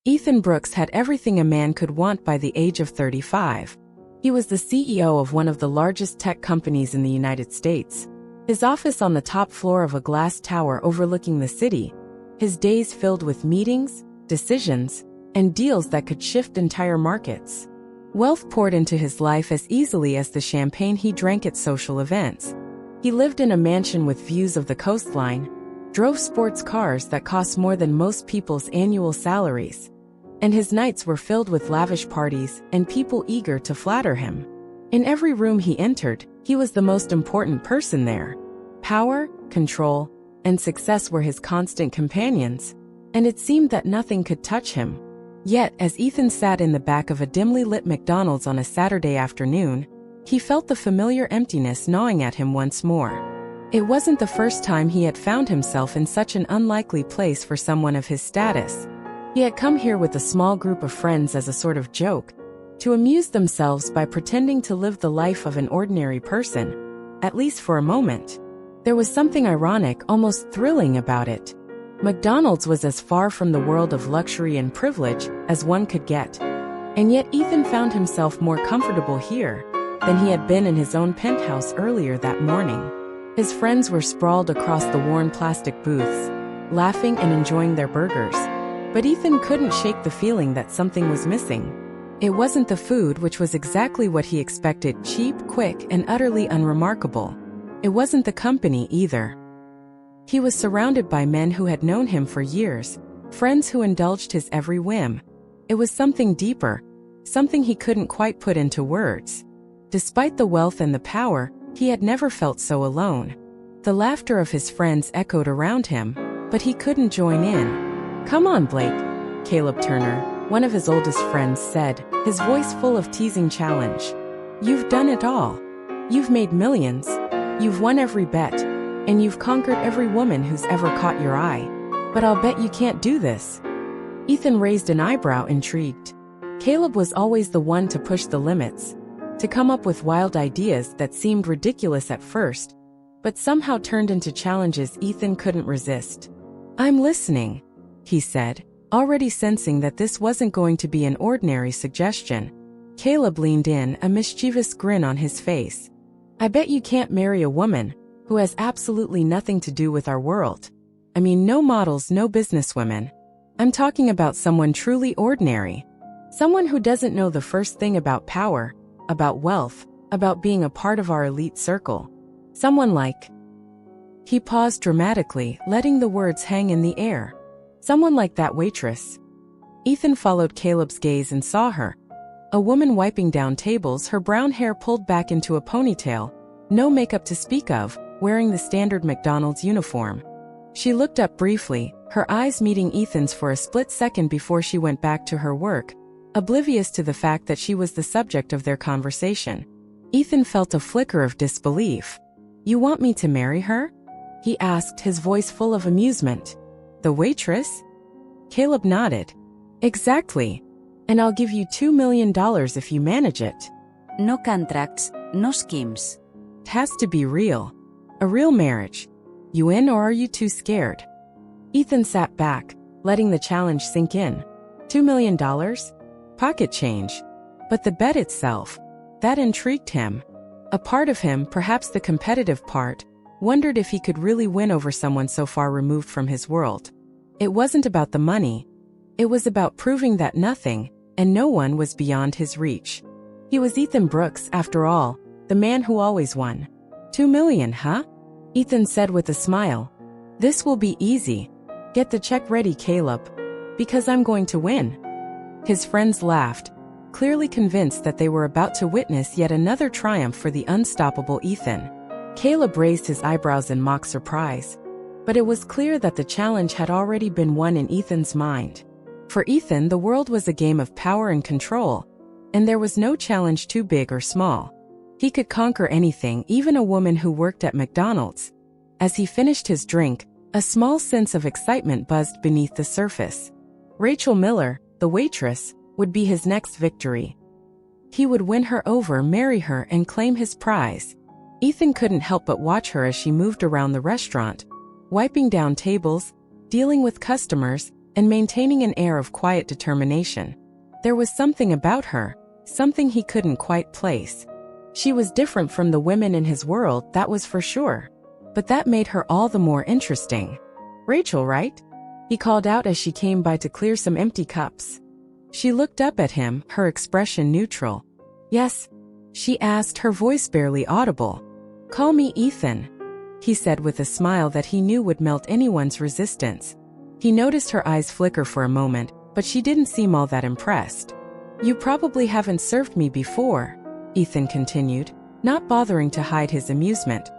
Ethan Brooks had everything a man could want by the age of 35. He was the CEO of one of the largest tech companies in the United States. His office on the top floor of a glass tower overlooking the city. His days filled with meetings, decisions, and deals that could shift entire markets. Wealth poured into his life as easily as the champagne he drank at social events. He lived in a mansion with views of the coastline, drove sports cars that cost more than most people's annual salaries, and his nights were filled with lavish parties and people eager to flatter him. In every room he entered, he was the most important person there. Power, control, and success were his constant companions, and it seemed that nothing could touch him. Yet, as Ethan sat in the back of a dimly lit McDonald's on a Saturday afternoon, he felt the familiar emptiness gnawing at him once more. It wasn't the first time he had found himself in such an unlikely place for someone of his status. He had come here with a small group of friends as a sort of joke, to amuse themselves by pretending to live the life of an ordinary person, at least for a moment. There was something ironic, almost thrilling about it. McDonald's was as far from the world of luxury and privilege as one could get. And yet Ethan found himself more comfortable here than he had been in his own penthouse earlier that morning. His friends were sprawled across the worn plastic booths, laughing and enjoying their burgers. But Ethan couldn't shake the feeling that something was missing. It wasn't the food, which was exactly what he expected, cheap, quick, and utterly unremarkable. It wasn't the company either. He was surrounded by men who had known him for years, friends who indulged his every whim. It was something deeper, something he couldn't quite put into words. Despite the wealth and the power, he had never felt so alone. The laughter of his friends echoed around him, but he couldn't join in. "Come on, Blake," Caleb Turner, one of his oldest friends, said, his voice full of teasing challenge. "You've done it all. You've made millions. You've won every bet. And you've conquered every woman who's ever caught your eye. But I'll bet you can't do this." Ethan raised an eyebrow, intrigued. Caleb was always the one to push the limits, to come up with wild ideas that seemed ridiculous at first, but somehow turned into challenges Ethan couldn't resist. "I'm listening," he said, already sensing that this wasn't going to be an ordinary suggestion. Caleb leaned in, a mischievous grin on his face. "I bet you can't marry a woman who has absolutely nothing to do with our world. I mean, no models, no businesswomen. I'm talking about someone truly ordinary. Someone who doesn't know the first thing about power, about wealth, about being a part of our elite circle. Someone like..." He paused dramatically, letting the words hang in the air. "Someone like that waitress." Ethan followed Caleb's gaze and saw her. A woman wiping down tables, her brown hair pulled back into a ponytail, no makeup to speak of, wearing the standard McDonald's uniform. She looked up briefly, her eyes meeting Ethan's for a split second before she went back to her work, oblivious to the fact that she was the subject of their conversation. Ethan felt a flicker of disbelief. "You want me to marry her?" he asked, his voice full of amusement. "The waitress?" Caleb nodded. "Exactly. And I'll give you $2 million if you manage it." No contracts, no schemes. "It has to be real. A real marriage. You in, or are you too scared?" Ethan sat back, letting the challenge sink in. $2 million? Pocket change. But the bet itself, that intrigued him. A part of him, perhaps the competitive part, wondered if he could really win over someone so far removed from his world. It wasn't about the money. It was about proving that nothing, and no one, was beyond his reach. He was Ethan Brooks, after all, the man who always won. $2 million, huh? Ethan said with a smile. "This will be easy. Get the check ready, Caleb. Because I'm going to win." His friends laughed, clearly convinced that they were about to witness yet another triumph for the unstoppable Ethan. Caleb raised his eyebrows in mock surprise. But it was clear that the challenge had already been won in Ethan's mind. For Ethan, the world was a game of power and control, and there was no challenge too big or small. He could conquer anything, even a woman who worked at McDonald's. As he finished his drink, a small sense of excitement buzzed beneath the surface. Rachel Miller, the waitress, would be his next victory. He would win her over, marry her, and claim his prize. Ethan couldn't help but watch her as she moved around the restaurant, wiping down tables, dealing with customers, and maintaining an air of quiet determination. There was something about her, something he couldn't quite place. She was different from the women in his world, that was for sure. But that made her all the more interesting. "Rachel, right?" he called out as she came by to clear some empty cups. She looked up at him, her expression neutral. "Yes?" she asked, her voice barely audible. "Call me Ethan," he said with a smile that he knew would melt anyone's resistance. He noticed her eyes flicker for a moment, but she didn't seem all that impressed. "You probably haven't served me before," Ethan continued, not bothering to hide his amusement.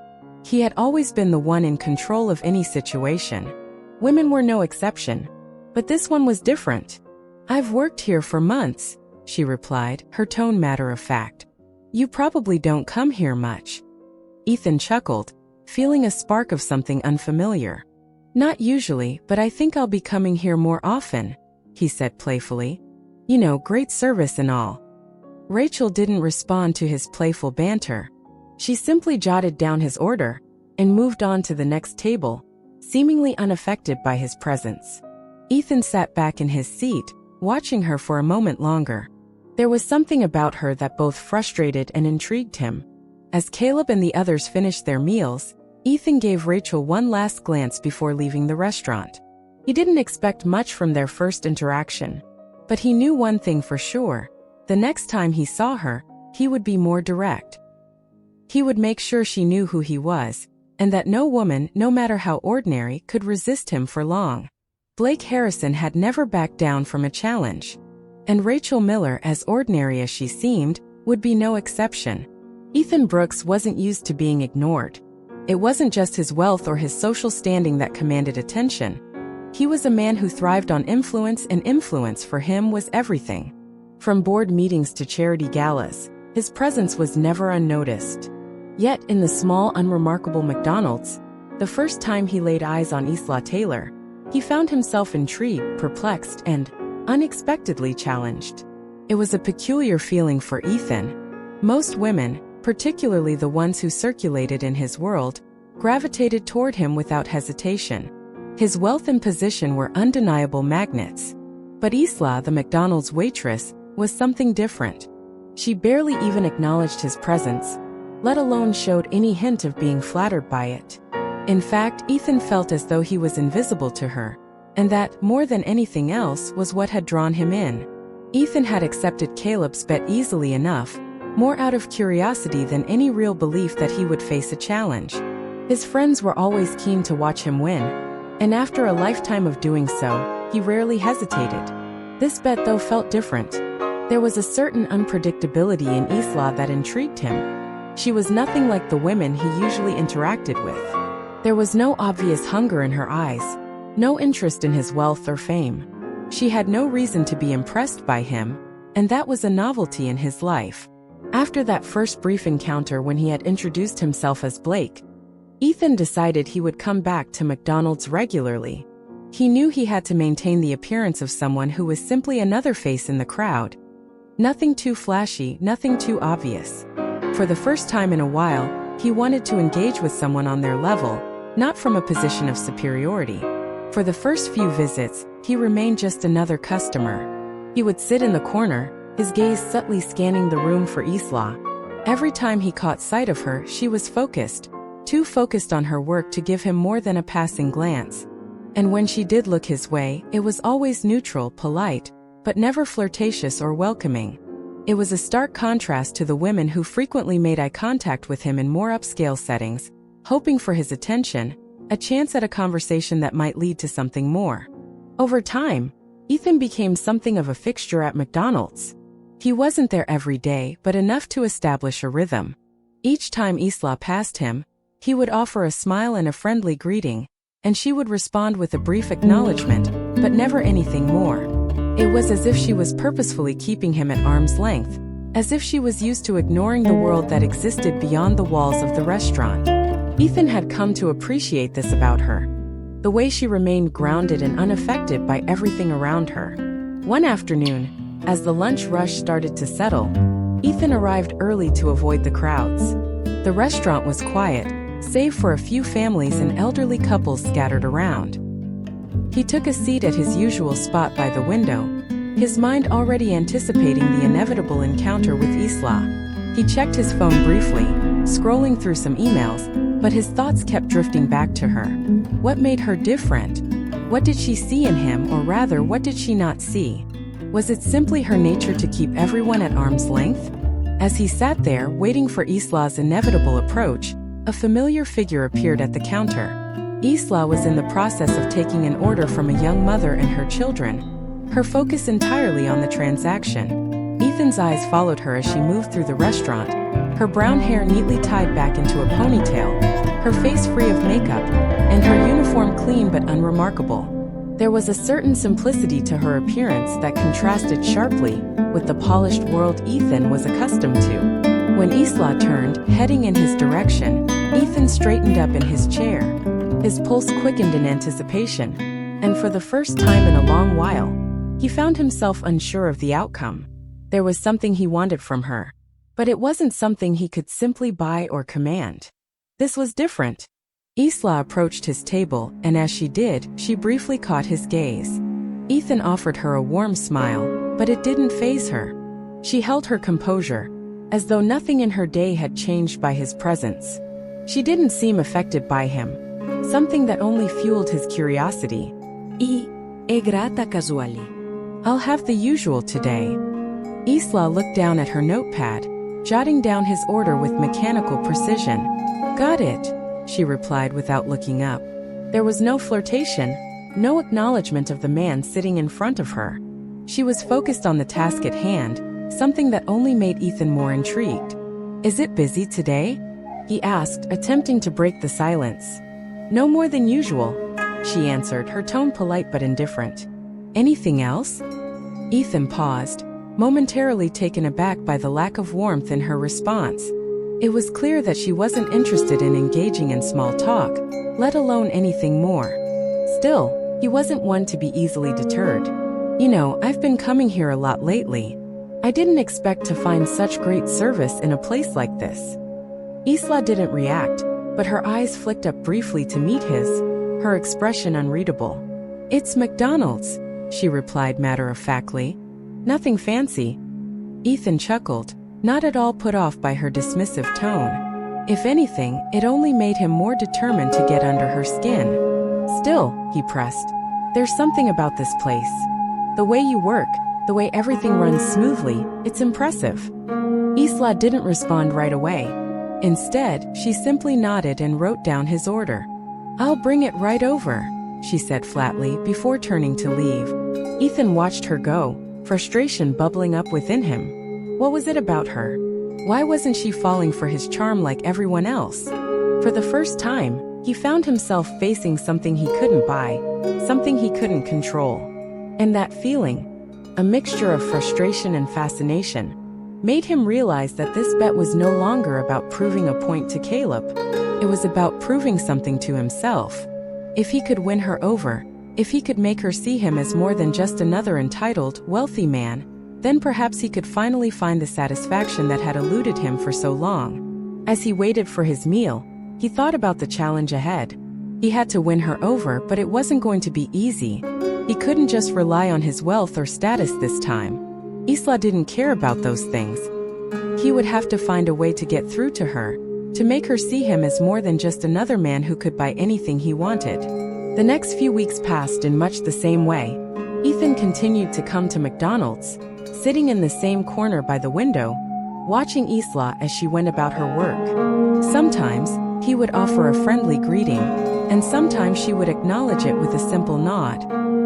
He had always been the one in control of any situation. Women were no exception. But this one was different. "I've worked here for months," she replied, her tone matter-of-fact. "You probably don't come here much." Ethan chuckled, feeling a spark of something unfamiliar. "Not usually, but I think I'll be coming here more often," he said playfully. "You know, great service and all." Rachel didn't respond to his playful banter. She simply jotted down his order and moved on to the next table, seemingly unaffected by his presence. Ethan sat back in his seat, watching her for a moment longer. There was something about her that both frustrated and intrigued him. As Caleb and the others finished their meals, Ethan gave Rachel one last glance before leaving the restaurant. He didn't expect much from their first interaction, but he knew one thing for sure. The next time he saw her, he would be more direct. He would make sure she knew who he was, and that no woman, no matter how ordinary, could resist him for long. Blake Harrison had never backed down from a challenge. And Rachel Miller, as ordinary as she seemed, would be no exception. Ethan Brooks wasn't used to being ignored. It wasn't just his wealth or his social standing that commanded attention. He was a man who thrived on influence, and influence for him was everything. From board meetings to charity galas, his presence was never unnoticed. Yet, in the small, unremarkable McDonald's, the first time he laid eyes on Isla Taylor, he found himself intrigued, perplexed, and unexpectedly challenged. It was a peculiar feeling for Ethan. Most women, particularly the ones who circulated in his world, gravitated toward him without hesitation. His wealth and position were undeniable magnets. But Isla, the McDonald's waitress, was something different. She barely even acknowledged his presence, let alone showed any hint of being flattered by it. In fact, Ethan felt as though he was invisible to her, and that, more than anything else, was what had drawn him in. Ethan had accepted Caleb's bet easily enough, more out of curiosity than any real belief that he would face a challenge. His friends were always keen to watch him win, and after a lifetime of doing so, he rarely hesitated. This bet, though, felt different. There was a certain unpredictability in Isla that intrigued him. She was nothing like the women he usually interacted with. There was no obvious hunger in her eyes, no interest in his wealth or fame. She had no reason to be impressed by him, and that was a novelty in his life. After that first brief encounter when he had introduced himself as Blake, Ethan decided he would come back to McDonald's regularly. He knew he had to maintain the appearance of someone who was simply another face in the crowd. Nothing too flashy, nothing too obvious. For the first time in a while, he wanted to engage with someone on their level, not from a position of superiority. For the first few visits, he remained just another customer. He would sit in the corner, his gaze subtly scanning the room for Isla. Every time he caught sight of her, she was focused, too focused on her work to give him more than a passing glance. And when she did look his way, it was always neutral, polite, but never flirtatious or welcoming. It was a stark contrast to the women who frequently made eye contact with him in more upscale settings, hoping for his attention, a chance at a conversation that might lead to something more. Over time, Ethan became something of a fixture at McDonald's. He wasn't there every day, but enough to establish a rhythm. Each time Isla passed him, he would offer a smile and a friendly greeting, and she would respond with a brief acknowledgement, but never anything more. It was as if she was purposefully keeping him at arm's length, as if she was used to ignoring the world that existed beyond the walls of the restaurant. Ethan had come to appreciate this about her. The way she remained grounded and unaffected by everything around her. One afternoon, as the lunch rush started to settle, Ethan arrived early to avoid the crowds. The restaurant was quiet, save for a few families and elderly couples scattered around. He took a seat at his usual spot by the window, his mind already anticipating the inevitable encounter with Isla. He checked his phone briefly, scrolling through some emails, but his thoughts kept drifting back to her. What made her different? What did she see in him, or rather, what did she not see? Was it simply her nature to keep everyone at arm's length? As he sat there, waiting for Isla's inevitable approach, a familiar figure appeared at the counter. Isla was in the process of taking an order from a young mother and her children, her focus entirely on the transaction. Ethan's eyes followed her as she moved through the restaurant, her brown hair neatly tied back into a ponytail, her face free of makeup, and her uniform clean but unremarkable. There was a certain simplicity to her appearance that contrasted sharply with the polished world Ethan was accustomed to. When Isla turned, heading in his direction, Ethan straightened up in his chair. His pulse quickened in anticipation, and for the first time in a long while, he found himself unsure of the outcome. There was something he wanted from her, but it wasn't something he could simply buy or command. This was different. Isla approached his table, and as she did, she briefly caught his gaze. Ethan offered her a warm smile, but it didn't faze her. She held her composure, as though nothing in her day had changed by his presence. She didn't seem affected by him, something that only fueled his curiosity. È grata casuali. I'll have the usual today. Isla looked down at her notepad, jotting down his order with mechanical precision. Got it, she replied without looking up. There was no flirtation, no acknowledgement of the man sitting in front of her. She was focused on the task at hand, something that only made Ethan more intrigued. Is it busy today? He asked, attempting to break the silence. No more than usual, she answered, her tone polite but indifferent. Anything else? Ethan paused, momentarily taken aback by the lack of warmth in her response. It was clear that she wasn't interested in engaging in small talk, let alone anything more. Still, he wasn't one to be easily deterred. You know, I've been coming here a lot lately. I didn't expect to find such great service in a place like this. Isla didn't react, but her eyes flicked up briefly to meet his, her expression unreadable. It's McDonald's, she replied matter-of-factly. Nothing fancy. Ethan chuckled, not at all put off by her dismissive tone. If anything, it only made him more determined to get under her skin. Still, he pressed, there's something about this place. The way you work, the way everything runs smoothly, it's impressive. Isla didn't respond right away. Instead, she simply nodded and wrote down his order. I'll bring it right over, she said flatly before turning to leave. Ethan watched her go, frustration bubbling up within him. What was it about her? Why wasn't she falling for his charm like everyone else? For the first time, he found himself facing something he couldn't buy, something he couldn't control. And that feeling, a mixture of frustration and fascination, made him realize that this bet was no longer about proving a point to Caleb. It was about proving something to himself. If he could win her over, if he could make her see him as more than just another entitled, wealthy man, then perhaps he could finally find the satisfaction that had eluded him for so long. As he waited for his meal, he thought about the challenge ahead. He had to win her over, but it wasn't going to be easy. He couldn't just rely on his wealth or status this time. Isla didn't care about those things. He would have to find a way to get through to her, to make her see him as more than just another man who could buy anything he wanted. The next few weeks passed in much the same way. Ethan continued to come to McDonald's, sitting in the same corner by the window, watching Isla as she went about her work. Sometimes, he would offer a friendly greeting, and sometimes she would acknowledge it with a simple nod.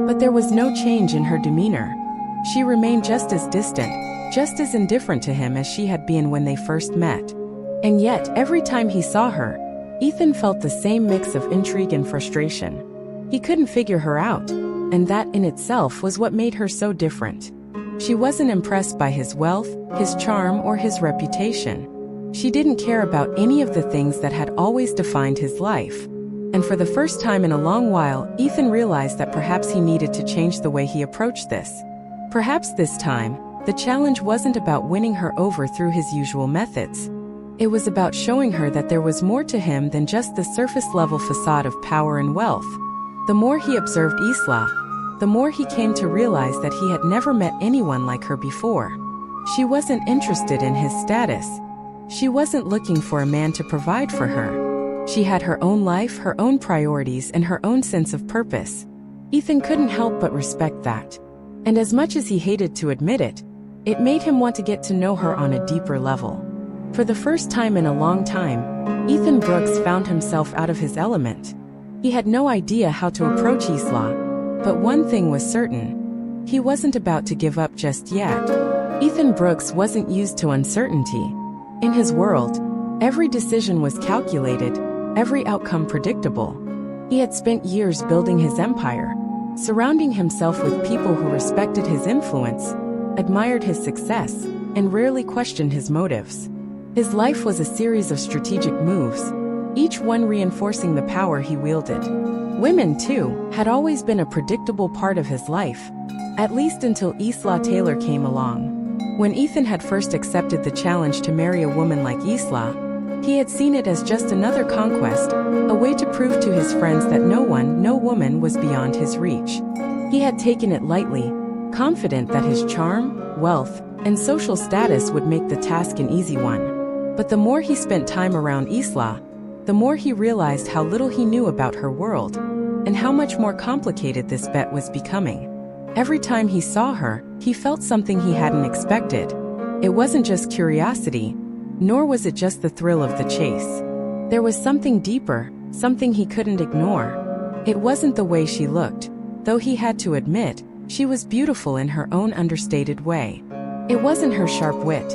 But there was no change in her demeanor. She remained just as distant, just as indifferent to him as she had been when they first met. And yet, every time he saw her, Ethan felt the same mix of intrigue and frustration. He couldn't figure her out, and that in itself was what made her so different. She wasn't impressed by his wealth, his charm, or his reputation. She didn't care about any of the things that had always defined his life. And for the first time in a long while, Ethan realized that perhaps he needed to change the way he approached this. Perhaps this time, the challenge wasn't about winning her over through his usual methods. It was about showing her that there was more to him than just the surface-level facade of power and wealth. The more he observed Isla, the more he came to realize that he had never met anyone like her before. She wasn't interested in his status. She wasn't looking for a man to provide for her. She had her own life, her own priorities, and her own sense of purpose. Ethan couldn't help but respect that. And as much as he hated to admit it, it made him want to get to know her on a deeper level. For the first time in a long time, Ethan Brooks found himself out of his element. He had no idea how to approach Isla, but one thing was certain. He wasn't about to give up just yet. Ethan Brooks wasn't used to uncertainty. In his world, every decision was calculated, every outcome predictable. He had spent years building his empire, surrounding himself with people who respected his influence, admired his success, and rarely questioned his motives. His life was a series of strategic moves, each one reinforcing the power he wielded. Women, too, had always been a predictable part of his life, at least until Isla Taylor came along. When Ethan had first accepted the challenge to marry a woman like Isla, he had seen it as just another conquest, a way to prove to his friends that no woman was beyond his reach. He had taken it lightly, confident that his charm, wealth, and social status would make the task an easy one. But the more he spent time around Isla, the more he realized how little he knew about her world, and how much more complicated this bet was becoming. Every time he saw her, he felt something he hadn't expected. It wasn't just curiosity, nor was it just the thrill of the chase. There was something deeper, something he couldn't ignore. It wasn't the way she looked, though he had to admit, she was beautiful in her own understated way. It wasn't her sharp wit,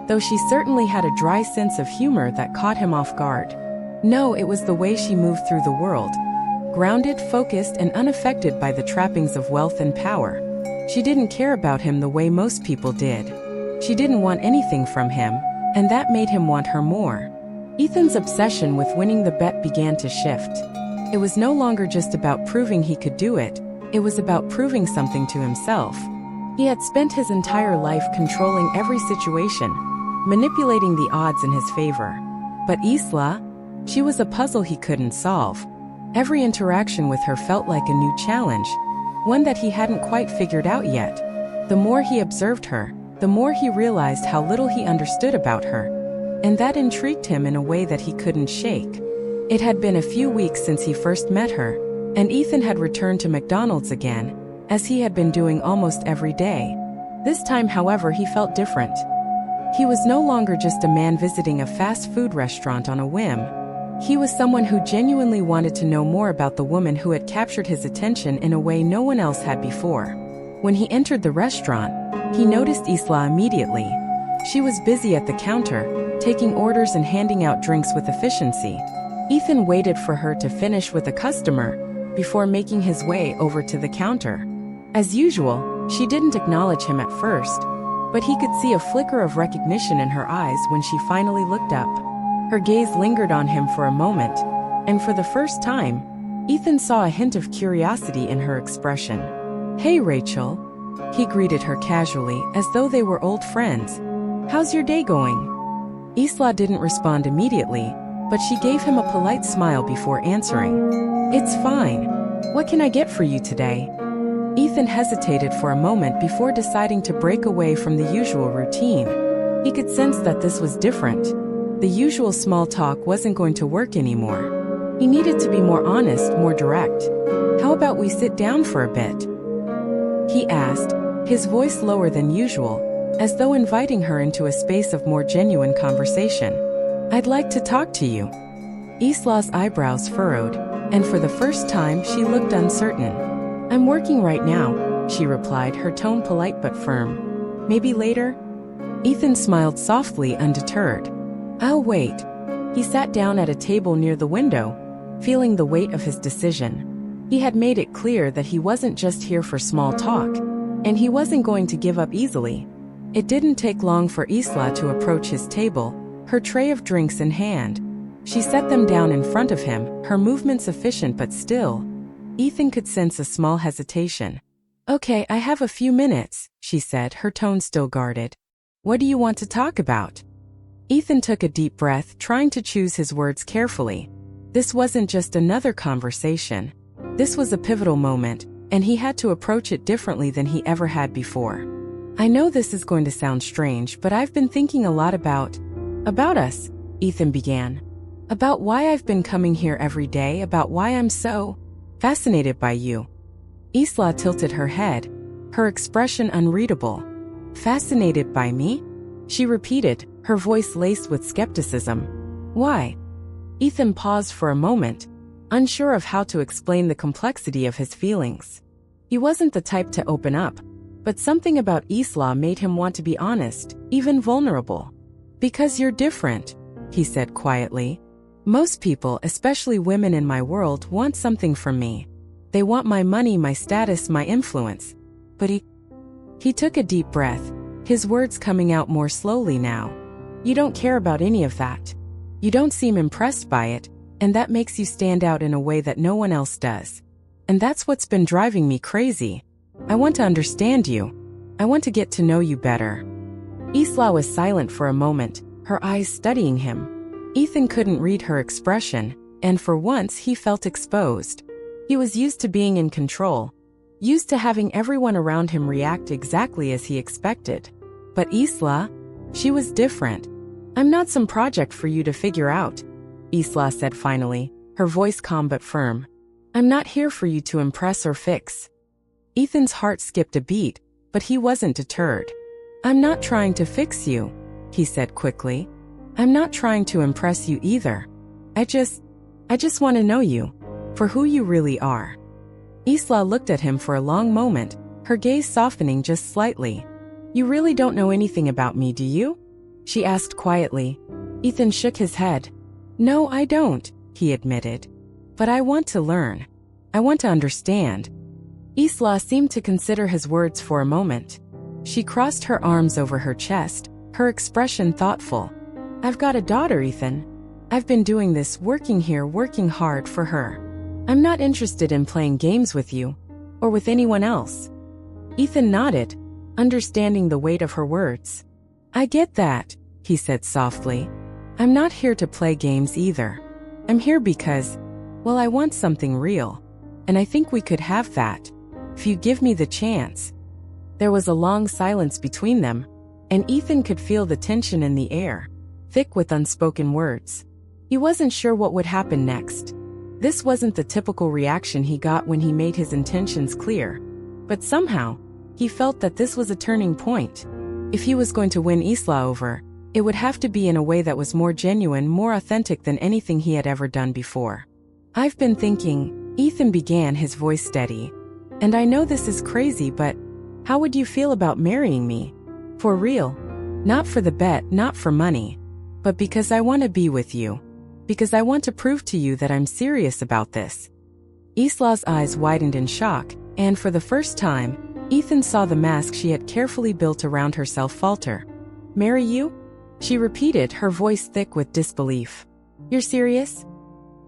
though she certainly had a dry sense of humor that caught him off guard. No, it was the way she moved through the world, grounded, focused, and unaffected by the trappings of wealth and power. She didn't care about him the way most people did. She didn't want anything from him, and that made him want her more. Ethan's obsession with winning the bet began to shift. It was no longer just about proving he could do it, it was about proving something to himself. He had spent his entire life controlling every situation, manipulating the odds in his favor. But Isla? She was a puzzle he couldn't solve. Every interaction with her felt like a new challenge, one that he hadn't quite figured out yet. The more he observed her, the more he realized how little he understood about her, and that intrigued him in a way that he couldn't shake. It had been a few weeks since he first met her, and Ethan had returned to McDonald's again, as he had been doing almost every day. This time, however, he felt different. He was no longer just a man visiting a fast food restaurant on a whim. He was someone who genuinely wanted to know more about the woman who had captured his attention in a way no one else had before. When he entered the restaurant, he noticed Isla immediately. She was busy at the counter, taking orders and handing out drinks with efficiency. Ethan waited for her to finish with a customer before making his way over to the counter. As usual, she didn't acknowledge him at first, but he could see a flicker of recognition in her eyes when she finally looked up. Her gaze lingered on him for a moment, and for the first time, Ethan saw a hint of curiosity in her expression. "Hey, Rachel," he greeted her casually, as though they were old friends. "How's your day going?" Isla didn't respond immediately, but she gave him a polite smile before answering. "It's fine. What can I get for you today?" Ethan hesitated for a moment before deciding to break away from the usual routine. He could sense that this was different. The usual small talk wasn't going to work anymore. He needed to be more honest, more direct. "How about we sit down for a bit?" he asked, his voice lower than usual, as though inviting her into a space of more genuine conversation. "I'd like to talk to you." Isla's eyebrows furrowed, and for the first time she looked uncertain. "I'm working right now," she replied, her tone polite but firm. "Maybe later?" Ethan smiled softly, undeterred. "I'll wait." He sat down at a table near the window, feeling the weight of his decision. He had made it clear that he wasn't just here for small talk, and he wasn't going to give up easily. It didn't take long for Isla to approach his table, her tray of drinks in hand. She set them down in front of him, her movements efficient but still. Ethan could sense a small hesitation. "Okay, I have a few minutes," she said, her tone still guarded. "What do you want to talk about?" Ethan took a deep breath, trying to choose his words carefully. This wasn't just another conversation. This was a pivotal moment, and he had to approach it differently than he ever had before. I know this is going to sound strange, but I've been thinking a lot about us, Ethan began. About why I've been coming here every day, about why I'm so fascinated by you. Isla tilted her head, her expression unreadable. Fascinated by me? She repeated, her voice laced with skepticism. Why? Ethan paused for a moment, unsure of how to explain the complexity of his feelings. He wasn't the type to open up, but something about Isla made him want to be honest, even vulnerable. Because you're different, he said quietly. Most people, especially women in my world, want something from me. They want my money, my status, my influence. But he took a deep breath, his words coming out more slowly now. You don't care about any of that. You don't seem impressed by it, and that makes you stand out in a way that no one else does. And that's what's been driving me crazy. I want to understand you. I want to get to know you better. Isla was silent for a moment, her eyes studying him. Ethan couldn't read her expression, and for once he felt exposed. He was used to being in control, used to having everyone around him react exactly as he expected. But Isla, she was different. I'm not some project for you to figure out, Isla said finally, her voice calm but firm. I'm not here for you to impress or fix. Ethan's heart skipped a beat, but he wasn't deterred. I'm not trying to fix you, he said quickly. I'm not trying to impress you either. I just want to know you, for who you really are. Isla looked at him for a long moment, her gaze softening just slightly. You really don't know anything about me, do you? She asked quietly. Ethan shook his head. No, I don't, he admitted. But I want to learn. I want to understand. Isla seemed to consider his words for a moment. She crossed her arms over her chest, her expression thoughtful. I've got a daughter, Ethan. I've been doing this, working here, working hard for her. I'm not interested in playing games with you, or with anyone else. Ethan nodded, understanding the weight of her words. I get that, he said softly. I'm not here to play games either. I'm here because, well, I want something real. And I think we could have that, if you give me the chance. There was a long silence between them, and Ethan could feel the tension in the air, thick with unspoken words. He wasn't sure what would happen next. This wasn't the typical reaction he got when he made his intentions clear. But somehow, he felt that this was a turning point. If he was going to win Isla over, it would have to be in a way that was more genuine, more authentic than anything he had ever done before. I've been thinking, Ethan began, his voice steady. And I know this is crazy, but how would you feel about marrying me? For real. Not for the bet, not for money. But because I want to be with you. Because I want to prove to you that I'm serious about this. Isla's eyes widened in shock, and for the first time, Ethan saw the mask she had carefully built around herself falter. Marry you? She repeated, her voice thick with disbelief. You're serious?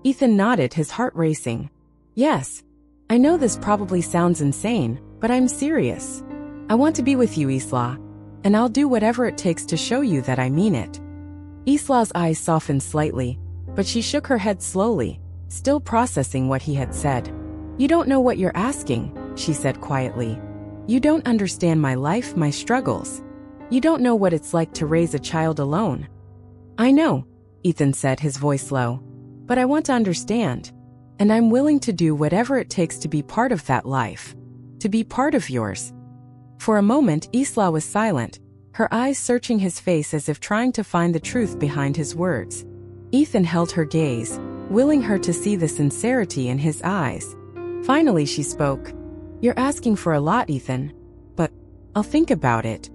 Ethan nodded, his heart racing. Yes. I know this probably sounds insane, but I'm serious. I want to be with you, Isla. And I'll do whatever it takes to show you that I mean it. Isla's eyes softened slightly, but she shook her head slowly, still processing what he had said. You don't know what you're asking, she said quietly. You don't understand my life, my struggles. You don't know what it's like to raise a child alone. I know, Ethan said, his voice low. But I want to understand. And I'm willing to do whatever it takes to be part of that life. To be part of yours. For a moment, Isla was silent, her eyes searching his face as if trying to find the truth behind his words. Ethan held her gaze, willing her to see the sincerity in his eyes. Finally, she spoke. You're asking for a lot, Ethan. But I'll think about it.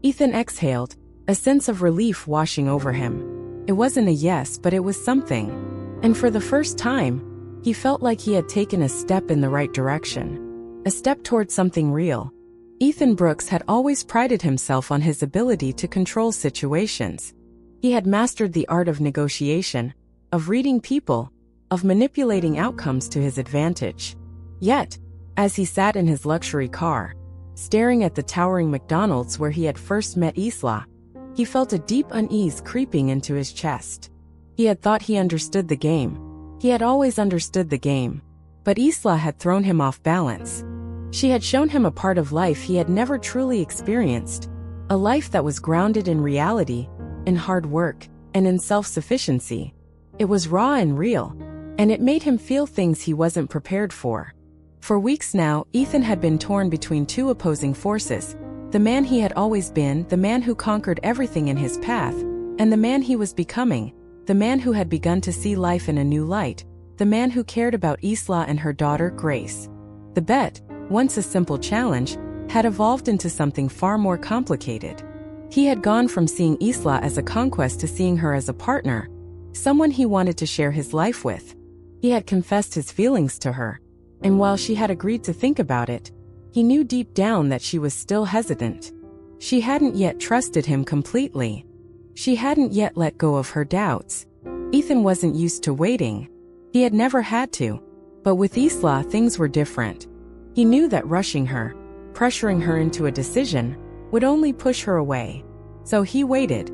Ethan exhaled, a sense of relief washing over him. It wasn't a yes, but it was something. And for the first time, he felt like he had taken a step in the right direction. A step towards something real. Ethan Brooks had always prided himself on his ability to control situations. He had mastered the art of negotiation, of reading people, of manipulating outcomes to his advantage. Yet, as he sat in his luxury car, staring at the towering McDonald's where he had first met Isla, he felt a deep unease creeping into his chest. He had thought he understood the game. He had always understood the game. But Isla had thrown him off balance. She had shown him a part of life he had never truly experienced, a life that was grounded in reality, in hard work, and in self-sufficiency. It was raw and real, and it made him feel things he wasn't prepared for. For weeks now, Ethan had been torn between two opposing forces: the man he had always been, the man who conquered everything in his path, and the man he was becoming, the man who had begun to see life in a new light, the man who cared about Isla and her daughter, Grace. The bet, once a simple challenge, had evolved into something far more complicated. He had gone from seeing Isla as a conquest to seeing her as a partner, someone he wanted to share his life with. He had confessed his feelings to her, and while she had agreed to think about it, he knew deep down that she was still hesitant. She hadn't yet trusted him completely. She hadn't yet let go of her doubts. Ethan wasn't used to waiting. He had never had to. But with Isla, things were different. He knew that rushing her, pressuring her into a decision, would only push her away. So he waited.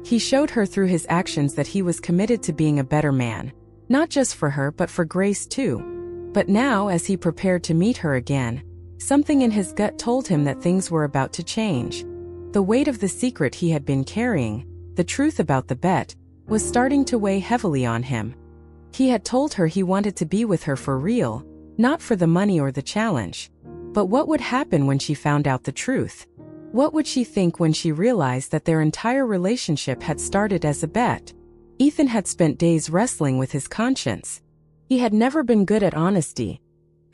He showed her through his actions that he was committed to being a better man, not just for her but for Grace too. But now, as he prepared to meet her again, something in his gut told him that things were about to change. The weight of the secret he had been carrying, the truth about the bet, was starting to weigh heavily on him. He had told her he wanted to be with her for real, not for the money or the challenge. But what would happen when she found out the truth? What would she think when she realized that their entire relationship had started as a bet? Ethan had spent days wrestling with his conscience. He had never been good at honesty,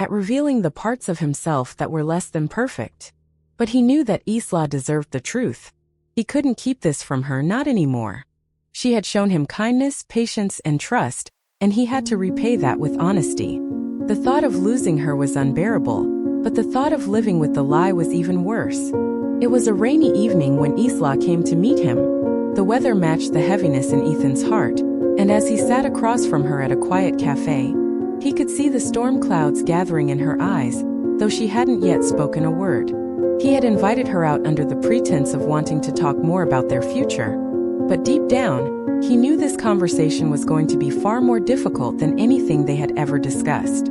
at revealing the parts of himself that were less than perfect. But he knew that Isla deserved the truth. He couldn't keep this from her, not anymore. She had shown him kindness, patience, and trust, and he had to repay that with honesty. The thought of losing her was unbearable, but the thought of living with the lie was even worse. It was a rainy evening when Isla came to meet him. The weather matched the heaviness in Ethan's heart, and as he sat across from her at a quiet cafe, he could see the storm clouds gathering in her eyes, though she hadn't yet spoken a word. He had invited her out under the pretense of wanting to talk more about their future. But deep down, he knew this conversation was going to be far more difficult than anything they had ever discussed.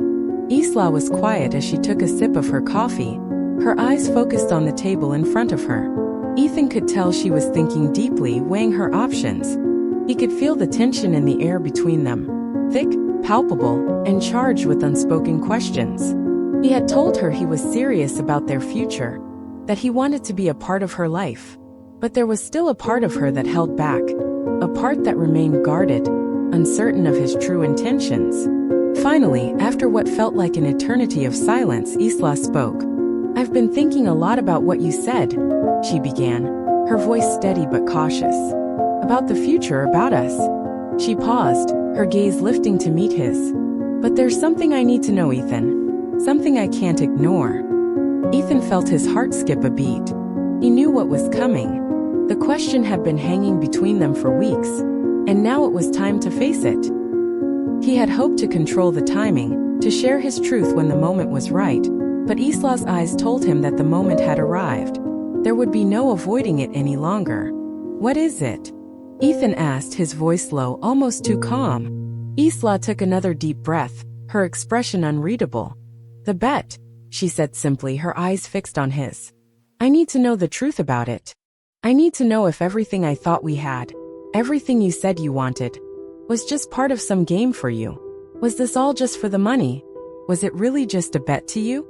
Isla was quiet as she took a sip of her coffee, her eyes focused on the table in front of her. Ethan could tell she was thinking deeply, weighing her options. He could feel the tension in the air between them, thick, palpable, and charged with unspoken questions. He had told her he was serious about their future, that he wanted to be a part of her life. But there was still a part of her that held back, a part that remained guarded, uncertain of his true intentions. Finally, after what felt like an eternity of silence, Isla spoke. "I've been thinking a lot about what you said," she began, her voice steady but cautious. "About the future, about us." She paused, her gaze lifting to meet his. "But there's something I need to know, Ethan. Something I can't ignore." Ethan felt his heart skip a beat. He knew what was coming. The question had been hanging between them for weeks, and now it was time to face it. He had hoped to control the timing, to share his truth when the moment was right, but Isla's eyes told him that the moment had arrived. There would be no avoiding it any longer. "What is it?" Ethan asked, his voice low, almost too calm. Isla took another deep breath, her expression unreadable. "The bet," she said simply, her eyes fixed on his. "I need to know the truth about it. I need to know if everything I thought we had, everything you said you wanted, was just part of some game for you. Was this all just for the money? Was it really just a bet to you?"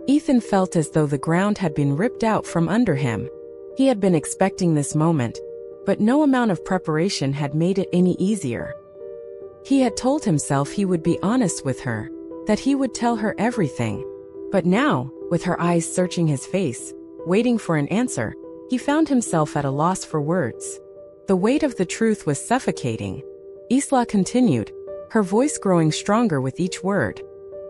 Ethan felt as though the ground had been ripped out from under him. He had been expecting this moment, but no amount of preparation had made it any easier. He had told himself he would be honest with her, that he would tell her everything. But now, with her eyes searching his face, waiting for an answer, he found himself at a loss for words. The weight of the truth was suffocating. Isla continued, her voice growing stronger with each word.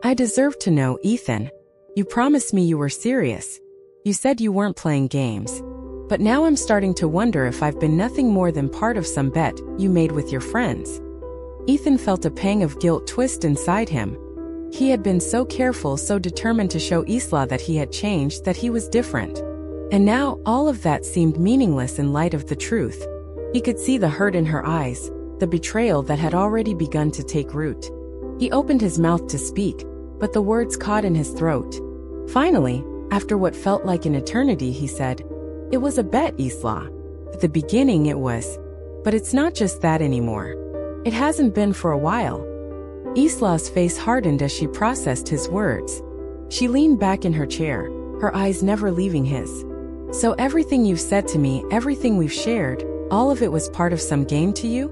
"I deserve to know, Ethan. You promised me you were serious. You said you weren't playing games. But now I'm starting to wonder if I've been nothing more than part of some bet you made with your friends." Ethan felt a pang of guilt twist inside him. He had been so careful, so determined to show Isla that he had changed, that he was different. And now, all of that seemed meaningless in light of the truth. He could see the hurt in her eyes, the betrayal that had already begun to take root. He opened his mouth to speak, but the words caught in his throat. Finally, after what felt like an eternity, he said, "It was a bet, Isla. At the beginning it was. But it's not just that anymore. It hasn't been for a while." Isla's face hardened as she processed his words. She leaned back in her chair, her eyes never leaving his. "So everything you've said to me, everything we've shared, all of it was part of some game to you?"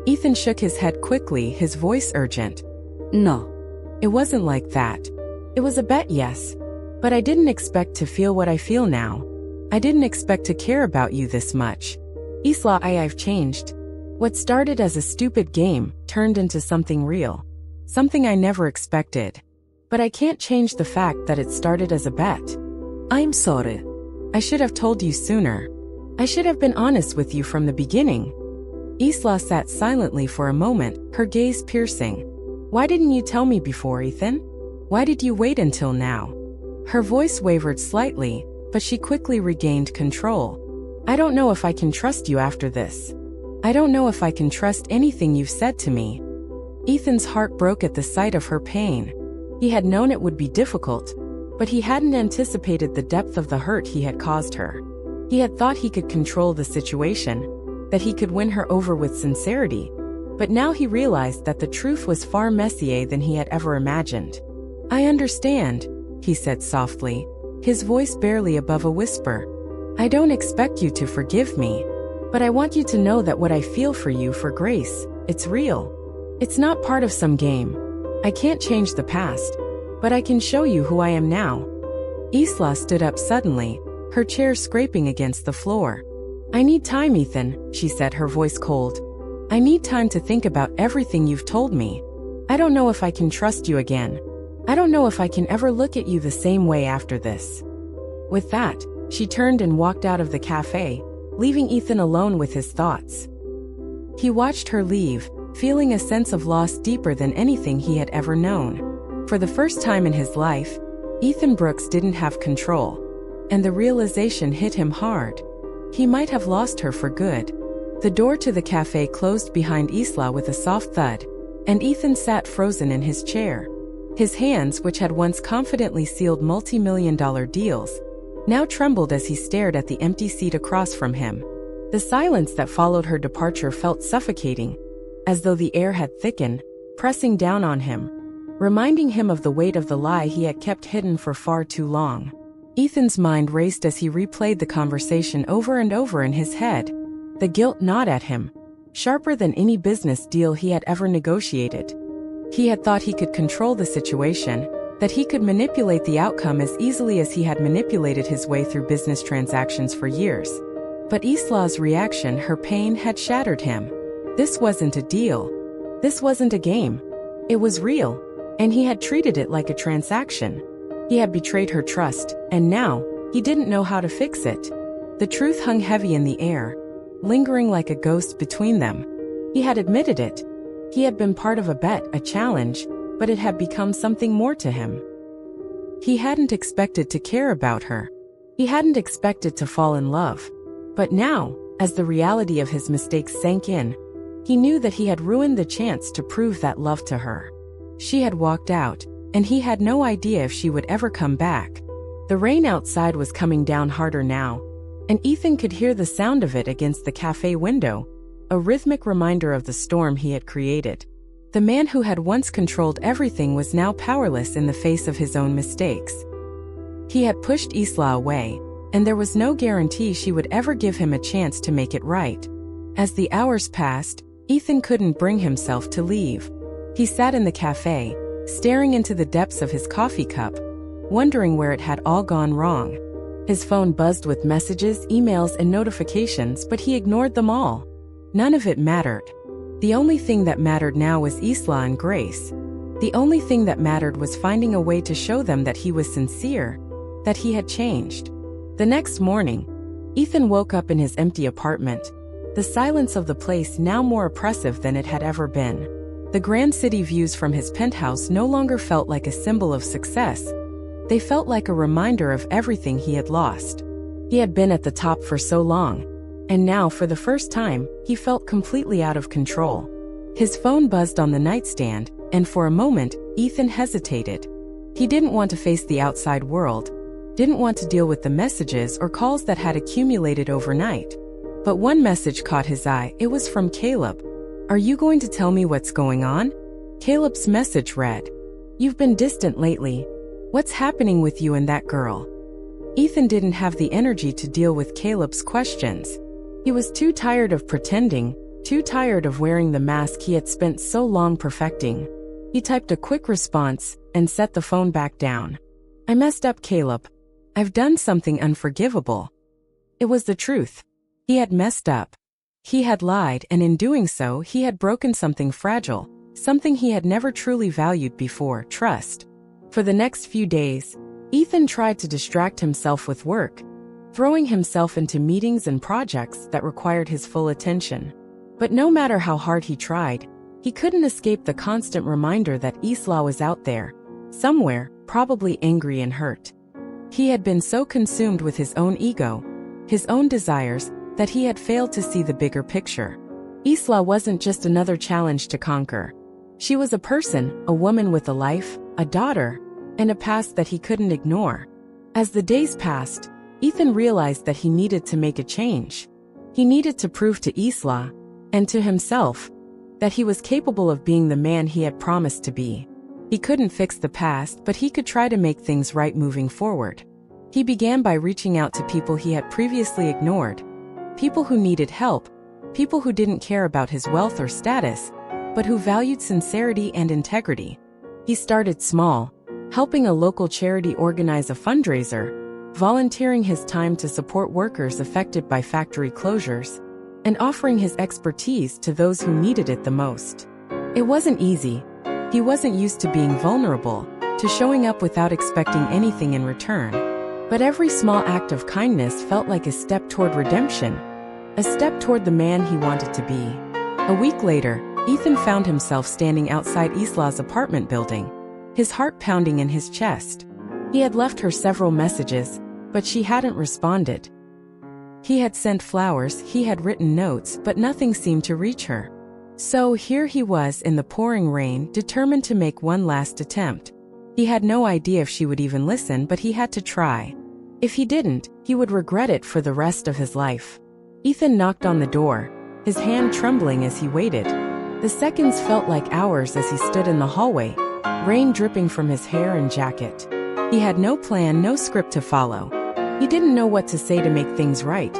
Ethan shook his head quickly, his voice urgent. No. "It wasn't like that. It was a bet, yes. But I didn't expect to feel what I feel now. I didn't expect to care about you this much. Isla, I've changed. What started as a stupid game turned into something real. Something I never expected. But I can't change the fact that it started as a bet. I'm sorry. I should have told you sooner. I should have been honest with you from the beginning." Isla sat silently for a moment, her gaze piercing. "Why didn't you tell me before, Ethan? Why did you wait until now?" Her voice wavered slightly, but she quickly regained control. "I don't know if I can trust you after this. I don't know if I can trust anything you've said to me." Ethan's heart broke at the sight of her pain. He had known it would be difficult, but he hadn't anticipated the depth of the hurt he had caused her. He had thought he could control the situation, that he could win her over with sincerity, but now he realized that the truth was far messier than he had ever imagined. "I understand," he said softly, his voice barely above a whisper. "I don't expect you to forgive me, but I want you to know that what I feel for you, for Grace, it's real. It's not part of some game. I can't change the past, but I can show you who I am now." Isla stood up suddenly, her chair scraping against the floor. "I need time, Ethan," she said, her voice cold. "I need time to think about everything you've told me. I don't know if I can trust you again. I don't know if I can ever look at you the same way after this." With that, she turned and walked out of the cafe, leaving Ethan alone with his thoughts. He watched her leave, feeling a sense of loss deeper than anything he had ever known. For the first time in his life, Ethan Brooks didn't have control, and the realization hit him hard. He might have lost her for good. The door to the cafe closed behind Isla with a soft thud, and Ethan sat frozen in his chair. His hands, which had once confidently sealed multi-million-dollar deals, now trembled as he stared at the empty seat across from him. The silence that followed her departure felt suffocating, as though the air had thickened, pressing down on him, reminding him of the weight of the lie he had kept hidden for far too long. Ethan's mind raced as he replayed the conversation over and over in his head. The guilt gnawed at him, sharper than any business deal he had ever negotiated. He had thought he could control the situation, that he could manipulate the outcome as easily as he had manipulated his way through business transactions for years. But Isla's reaction, her pain, had shattered him. This wasn't a deal. This wasn't a game. It was real, and he had treated it like a transaction. He had betrayed her trust, and now, he didn't know how to fix it. The truth hung heavy in the air, lingering like a ghost between them. He had admitted it. He had been part of a bet, a challenge, but it had become something more to him. He hadn't expected to care about her. He hadn't expected to fall in love. But now, as the reality of his mistakes sank in, he knew that he had ruined the chance to prove that love to her. She had walked out, and he had no idea if she would ever come back. The rain outside was coming down harder now, and Ethan could hear the sound of it against the cafe window, a rhythmic reminder of the storm he had created. The man who had once controlled everything was now powerless in the face of his own mistakes. He had pushed Isla away, and there was no guarantee she would ever give him a chance to make it right. As the hours passed, Ethan couldn't bring himself to leave. He sat in the cafe, staring into the depths of his coffee cup, wondering where it had all gone wrong. His phone buzzed with messages, emails, and notifications, but he ignored them all. None of it mattered. The only thing that mattered now was Isla and Grace. The only thing that mattered was finding a way to show them that he was sincere, that he had changed. The next morning, Ethan woke up in his empty apartment, the silence of the place now more oppressive than it had ever been. The grand city views from his penthouse no longer felt like a symbol of success. They felt like a reminder of everything he had lost. He had been at the top for so long, and now, for the first time, he felt completely out of control. His phone buzzed on the nightstand, and for a moment, Ethan hesitated. He didn't want to face the outside world, didn't want to deal with the messages or calls that had accumulated overnight. But one message caught his eye. It was from Caleb. "Are you going to tell me what's going on?" Caleb's message read, "You've been distant lately. What's happening with you and that girl?" Ethan didn't have the energy to deal with Caleb's questions. He was too tired of pretending, too tired of wearing the mask he had spent so long perfecting. He typed a quick response and set the phone back down. "I messed up, Caleb. I've done something unforgivable." It was the truth. He had messed up. He had lied, and in doing so, he had broken something fragile, something he had never truly valued before: trust. For the next few days, Ethan tried to distract himself with work, throwing himself into meetings and projects that required his full attention. But no matter how hard he tried, he couldn't escape the constant reminder that Isla was out there, somewhere, probably angry and hurt. He had been so consumed with his own ego, his own desires, that he had failed to see the bigger picture. Isla wasn't just another challenge to conquer. She was a person, a woman with a life, a daughter, and a past that he couldn't ignore. As the days passed, Ethan realized that he needed to make a change. He needed to prove to Isla, and to himself, that he was capable of being the man he had promised to be. He couldn't fix the past, but he could try to make things right moving forward. He began by reaching out to people he had previously ignored, people who needed help, people who didn't care about his wealth or status, but who valued sincerity and integrity. He started small, helping a local charity organize a fundraiser, volunteering his time to support workers affected by factory closures, and offering his expertise to those who needed it the most. It wasn't easy. He wasn't used to being vulnerable, to showing up without expecting anything in return. But every small act of kindness felt like a step toward redemption, a step toward the man he wanted to be. A week later, Ethan found himself standing outside Isla's apartment building, his heart pounding in his chest. He had left her several messages, but she hadn't responded. He had sent flowers, he had written notes, but nothing seemed to reach her. So here he was in the pouring rain, determined to make one last attempt. He had no idea if she would even listen, but he had to try. If he didn't, he would regret it for the rest of his life. Ethan knocked on the door, his hand trembling as he waited. The seconds felt like hours as he stood in the hallway, rain dripping from his hair and jacket. He had no plan, no script to follow. He didn't know what to say to make things right,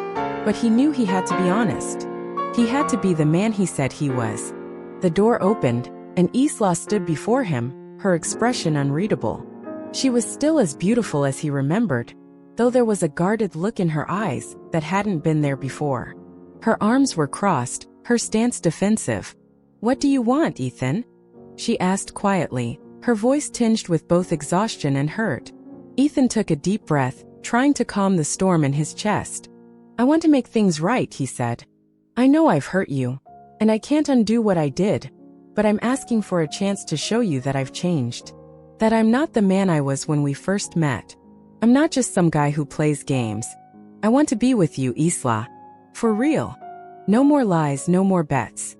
but he knew he had to be honest. He had to be the man he said he was. The door opened, and Isla stood before him, her expression unreadable. She was still as beautiful as he remembered, though there was a guarded look in her eyes that hadn't been there before. Her arms were crossed, her stance defensive. "What do you want, Ethan?" she asked quietly, her voice tinged with both exhaustion and hurt. Ethan took a deep breath, trying to calm the storm in his chest. "I want to make things right," he said. "I know I've hurt you, and I can't undo what I did, but I'm asking for a chance to show you that I've changed. That I'm not the man I was when we first met. I'm not just some guy who plays games. I want to be with you, Isla. For real. No more lies, no more bets."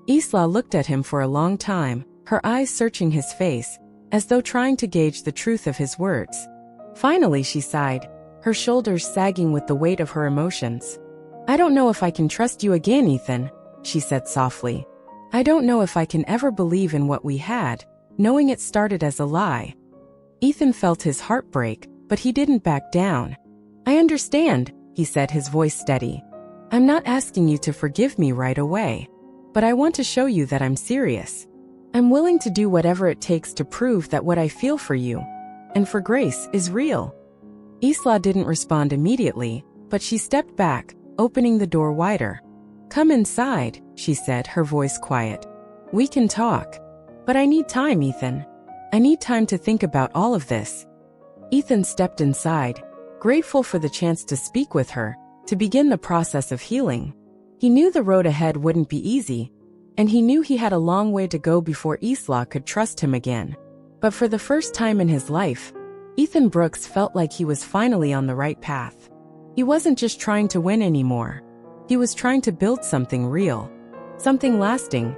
Isla looked at him for a long time, her eyes searching his face, as though trying to gauge the truth of his words. Finally she sighed, her shoulders sagging with the weight of her emotions. "I don't know if I can trust you again, Ethan," she said softly. "I don't know if I can ever believe in what we had, knowing it started as a lie." Ethan felt his heart break, but he didn't back down. "I understand," he said, his voice steady. "I'm not asking you to forgive me right away, but I want to show you that I'm serious. I'm willing to do whatever it takes to prove that what I feel for you, and for Grace, is real." Isla didn't respond immediately, but she stepped back, opening the door wider. "Come inside," she said, her voice quiet. "We can talk. But I need time, Ethan. I need time to think about all of this." Ethan stepped inside, grateful for the chance to speak with her, to begin the process of healing. He knew the road ahead wouldn't be easy, and he knew he had a long way to go before Isla could trust him again. But for the first time in his life, Ethan Brooks felt like he was finally on the right path. He wasn't just trying to win anymore. He was trying to build something real, something lasting,